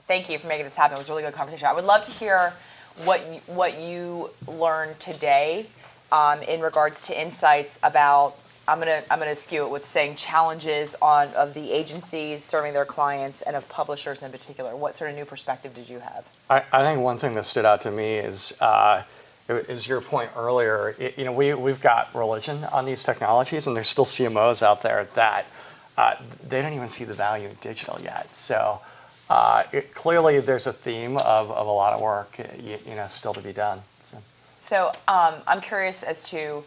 Thank you for making this happen. It was a really good conversation. I would love to hear what you learned today in regards to insights about. I'm gonna skew it with saying challenges of the agencies serving their clients and of publishers in particular. What sort of new perspective did you have? I think one thing that stood out to me is your point earlier. We've got religion on these technologies, and there's still CMOs out there that they don't even see the value in digital yet. So clearly, there's a theme of a lot of work, still to be done. So I'm curious as to.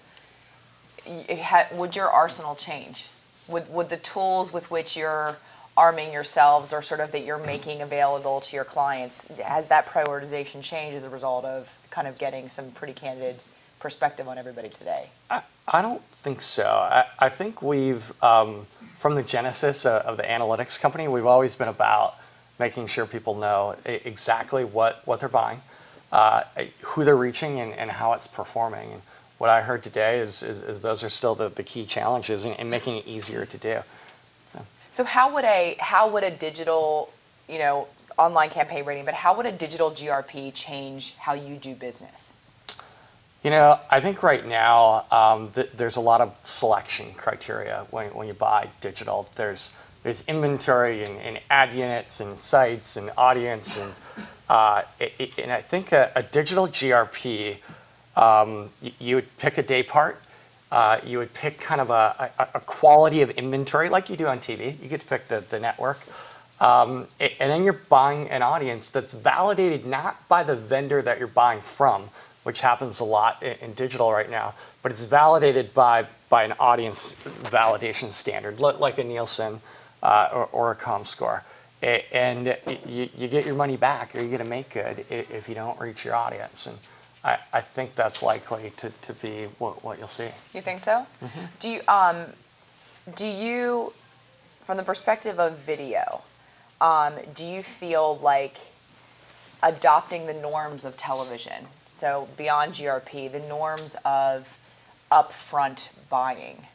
Would your arsenal change? Would the tools with which you're arming yourselves or sort of that you're making available to your clients, has that prioritization changed as a result of kind of getting some pretty candid perspective on everybody today? I don't think so. I think we've, from the genesis of the analytics company, we've always been about making sure people know exactly what they're buying, who they're reaching, and how it's performing. And what I heard today is those are still the key challenges in making it easier to do. So how would a digital, online campaign rating, but how would a digital GRP change how you do business? I think right now there's a lot of selection criteria when you buy digital. There's inventory and ad units and sites and audience and I think a digital GRP. You would pick a day part. You would pick kind of a quality of inventory like you do on TV. You get to pick the network. And then you're buying an audience that's validated not by the vendor that you're buying from, which happens a lot in digital right now, but it's validated by an audience validation standard, like a Nielsen or a ComScore. And you get your money back, or you get a make good if you don't reach your audience. And I think that's likely to be what you'll see. You think so? Mm-hmm. Do you, from the perspective of video, do you feel like adopting the norms of television, so beyond GRP, the norms of upfront buying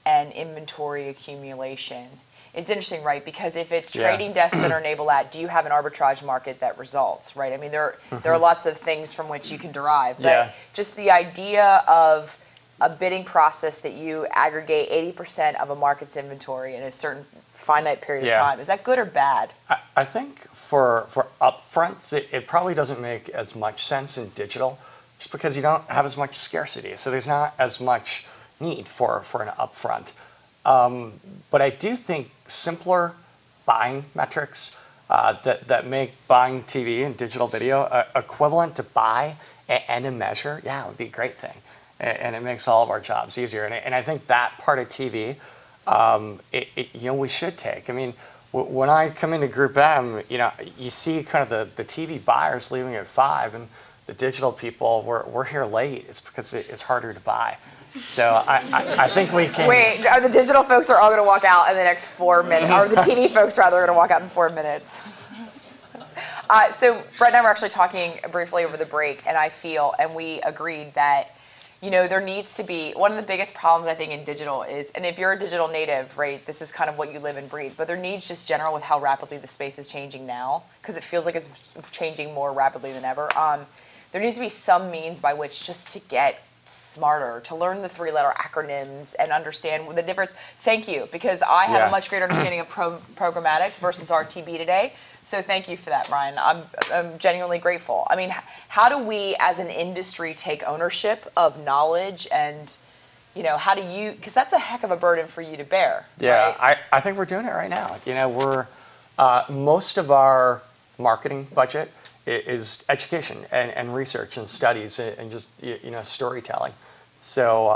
and inventory accumulation? It's interesting, right? Because if it's trading desks that enable that, do you have an arbitrage market that results, right? I mean, there are lots of things from which you can derive, but just the idea of a bidding process that you aggregate 80% of a market's inventory in a certain finite period of time, is that good or bad? I think for upfronts, it probably doesn't make as much sense in digital, just because you don't have as much scarcity. So there's not as much need for an upfront. But I do think simpler buying metrics that make buying TV and digital video equivalent to buy and to measure, it would be a great thing. And it makes all of our jobs easier. And I think that part of TV, we should take. I mean, when I come into GroupM, you see kind of the TV buyers leaving at 5, and the digital people, we're here late. It's because it's harder to buy. So I think we can. Wait, are the digital folks all going to walk out in the next 4 minutes? Or the TV folks rather are going to walk out in 4 minutes? So Brett and I were actually talking briefly over the break, and we agreed that there needs to be, one of the biggest problems I think in digital is, and if you're a digital native, right, this is kind of what you live and breathe, but there needs just general with how rapidly the space is changing now, because it feels like it's changing more rapidly than ever. There needs to be some means by which just to get smarter, to learn the 3-letter acronyms and understand the difference. Thank you, because I have a much greater understanding of programmatic versus RTB today. So thank you for that, Ryan. I'm genuinely grateful. I mean, how do we as an industry take ownership of knowledge, and how do you, because that's a heck of a burden for you to bear. Yeah, right? I think we're doing it right now. We're most of our marketing budget is education and research and studies and just storytelling. So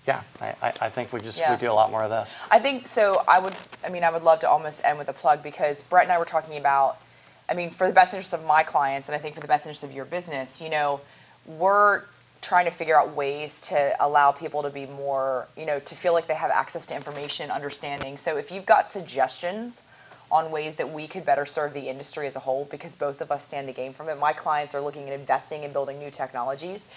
I think we do a lot more of this. I think so. I would love to almost end with a plug, because Brett and I were talking about, for the best interest of my clients, and I think for the best interest of your business, we're trying to figure out ways to allow people to be more, to feel like they have access to information, understanding. So if you've got suggestions on ways that we could better serve the industry as a whole, because both of us stand to gain from it. My clients are looking at investing and building new technologies,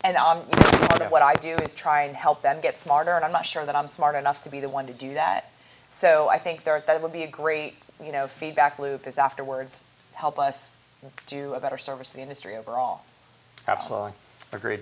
and part of what I do is try and help them get smarter, and I'm not sure that I'm smart enough to be the one to do that. So I think that would be a great feedback loop, is afterwards, help us do a better service to the industry overall. Absolutely. Agreed.